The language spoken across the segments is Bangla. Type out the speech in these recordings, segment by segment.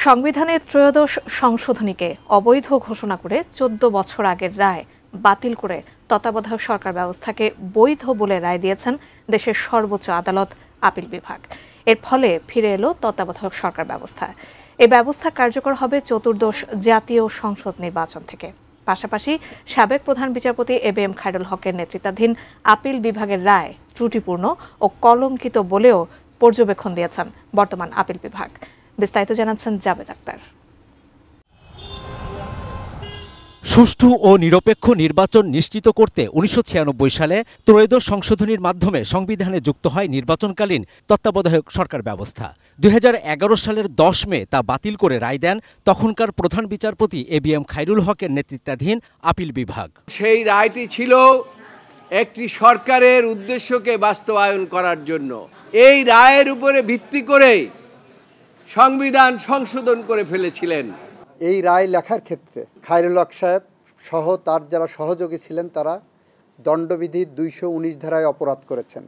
সংবিধানের ত্রয়োদশ সংশোধনীকে অবৈধ ঘোষণা করে ১৪ বছর আগের রায় বাতিল করে তত্ত্বাবধায়ক সরকার ব্যবস্থাকে বৈধ বলে রায় দিয়েছেন দেশের সর্বোচ্চ আদালত আপিল বিভাগ। এর ফলে ফিরে এলো তত্ত্বাবধায়ক সরকার ব্যবস্থা। এই ব্যবস্থা কার্যকর হবে চতুর্দশ জাতীয় সংসদ নির্বাচন থেকে। পাশাপাশি সাবেক প্রধান বিচারপতি এবিএম খায়রুল হকের নেতৃত্বাধীন আপিল বিভাগের রায় ত্রুটিপূর্ণ ও কলঙ্কিত বলেও পর্যবেক্ষণ দিয়েছেন বর্তমান আপিল বিভাগ। বিস্তারিত জানাচ্ছেন জাবেদ আক্তার। সুষ্ঠু ও নিরপেক্ষ নির্বাচন নিশ্চিত করতে ১৯৯৬ সালে ত্রয়োদশ সংশোধনীর মাধ্যমে সংবিধানে যুক্ত হয় নির্বাচনকালীন তত্ত্বাবধায়ক সরকার ব্যবস্থা। ২০১১ সালের ১০ মে তা বাতিল করে রায় দেন তখনকার প্রধান বিচারপতি এবিএম খায়রুল হকের নেতৃত্বাধীন আপিল বিভাগ। সেই রায়টি ছিল একটি সরকারের উদ্দেশ্যকে বাস্তবায়ন করার জন্য। এই রায়ের উপরে ভিত্তি করে সংবিধান সংশোধন করে ফেলেছিলেন। এই রায় লেখার ক্ষেত্রে খায়রুল হক সাহেব সহ তার যারা সহযোগী ছিলেন তারা দণ্ডবিধির ২১৯ ধারায় অপরাধ করেছেন।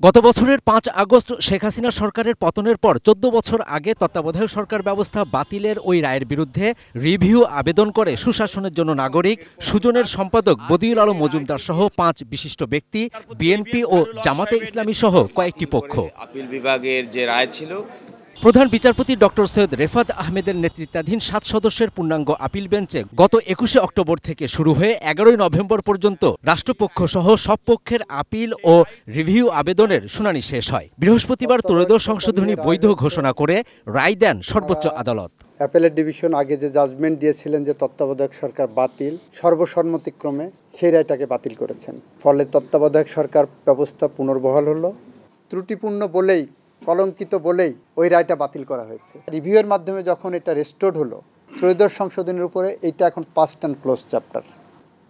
গত বছরের ৫ আগস্ট শেখ হাসিনা সরকারের পতনের পর ১৪ বছর আগে তত্ত্বাবধায়ক সরকার ব্যবস্থা বাতিলের ওই রায়ের বিরুদ্ধে রিভিউ আবেদন করে সুশাসনের জন্য নাগরিক সুজনের সম্পাদক বদিউল আলম মজুমদার সহ ৫ বিশিষ্ট ব্যক্তি, বিএনপি ও জামাতে ইসলামী সহ কয়েকটি পক্ষ। আপিল বিভাগের যে রায় ছিল, প্রধান বিচারপতি ডক্টর সৈয়দ রেফাত আহমেদের নেতৃত্বাধীন ৭ সদস্যের পূর্ণাঙ্গ আপিল বেঞ্চে গত ২১ অক্টোবর থেকে শুরু হয়ে ১১ নভেম্বর পর্যন্ত রাষ্ট্রপক্ষ সহ সব পক্ষের আপিল ও রিভিউ আবেদনের শুনানি শেষ হয়। বৃহস্পতিবার ত্রয়োদশ সংশোধনী বৈধ ঘোষণা করে রায় দেন সর্বোচ্চ আদালত। অ্যাপেলেট ডিভিশন আগে যে জাজমেন্ট দিয়েছিলেন যে তত্ত্বাবধায়ক সরকার বাতিল, সর্বসম্মতিক্রমে সেই রায়টাকে বাতিল করেছেন। ফলে তত্ত্বাবধায়ক সরকার ব্যবস্থা পুনর্বহাল হলো। ত্রুটিপূর্ণ বলেই, কলঙ্কিত বলেই ওই রায়টা বাতিল করা হয়েছে। রিভিউয়ের মাধ্যমে যখন এটা রেস্টোর্ড হলো ত্রয়োদশ সংশোধনীর উপরে, এটা এখন past and close chapter.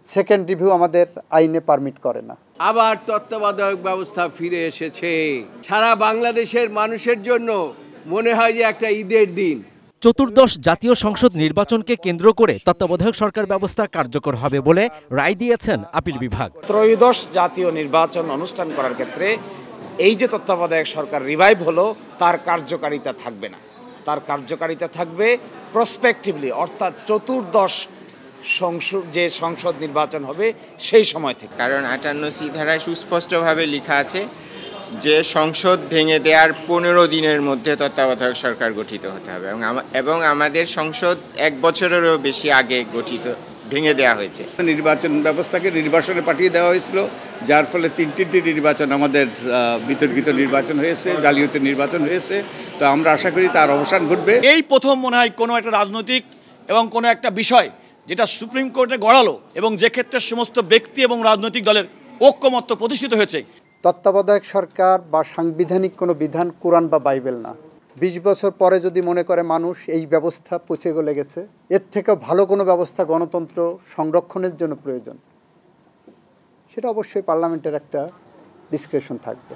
Second review আমাদের আইনে পারমিট করে না। আবার তত্ত্বাবধায়ক ব্যবস্থা ফিরে এসেছে। সারা বাংলাদেশের মানুষের জন্য মনে হয় যে একটা ঈদের দিন। চতুর্দশ জাতীয় সংসদ নির্বাচনকে কেন্দ্র করে তত্ত্বাবধায়ক সরকার ব্যবস্থা কার্যকর হবে বলে রায় দিয়েছেন আপিল বিভাগ। ত্রয়োদশ জাতীয় নির্বাচন অনুষ্ঠান করার ক্ষেত্রে এই যে তত্ত্বাবধায়ক সরকার রিভাইভ হলো, তার কার্যকারিতা থাকবে না। তার কার্যকারিতা থাকবে প্রসপেক্টিভলি, অর্থাৎ চতুর্দশ যে সংসদ নির্বাচন হবে সেই সময় থেকে। কারণ ৫৮C ধারায় সুস্পষ্টভাবে লেখা আছে যে সংসদ ভেঙে দেওয়ার ১৫ দিনের মধ্যে তত্ত্বাবধায়ক সরকার গঠিত হতে হবে, এবং আমাদের সংসদ ১ বছরেরও বেশি আগে ভেঙে দেওয়া হয়েছে। নির্বাচন ব্যবস্থাকে নির্বাসনে পাঠিয়ে দেওয়া হয়েছিল, যার ফলে তিনটি নির্বাচন আমাদের বিতর্কিত নির্বাচন হয়েছে, জালিয়াতি নির্বাচন হয়েছে। তো আমরা আশা করি তার অবসান ঘটবে। এই প্রথম মনে হয় কোনো একটা রাজনৈতিক এবং কোনো একটা বিষয় যেটা সুপ্রিম কোর্টে গড়ালো এবং যে ক্ষেত্রে সমস্ত ব্যক্তি এবং রাজনৈতিক দলের ঐক্যমত্য প্রতিষ্ঠিত হয়েছে। তত্ত্বাবধায়ক সরকার বা সাংবিধানিক কোনো বিধান কোরআন বা বাইবেল না। ২০ বছর পরে যদি মনে করে মানুষ এই ব্যবস্থা পচে গলে গেছে, এর থেকেও ভালো কোনো ব্যবস্থা গণতন্ত্র সংরক্ষণের জন্য প্রয়োজন, সেটা অবশ্যই পার্লামেন্টের একটা ডিসক্রিপশন থাকবে।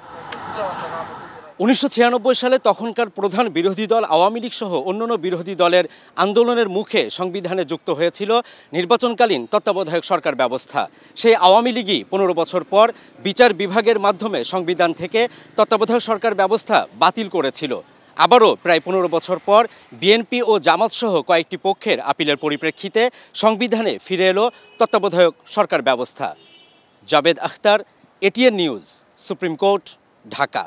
১৯৯৬ সালে তখনকার প্রধান বিরোধী দল আওয়ামী লীগ সহ অন্যান্য বিরোধী দলের আন্দোলনের মুখে সংবিধানে যুক্ত হয়েছিল নির্বাচনকালীন তত্ত্বাবধায়ক সরকার ব্যবস্থা। সেই আওয়ামী লীগই ১৫ বছর পর বিচার বিভাগের মাধ্যমে সংবিধান থেকে তত্ত্বাবধায়ক সরকার ব্যবস্থা বাতিল করেছিল। আবারও প্রায় ১৫ বছর পর বিএনপি ও জামাত সহ কয়েকটি পক্ষের আপিলের পরিপ্রেক্ষিতে সংবিধানে ফিরে এলো তত্ত্বাবধায়ক সরকার ব্যবস্থা। Javed Akhtar, ATN news, supreme court, Dhaka.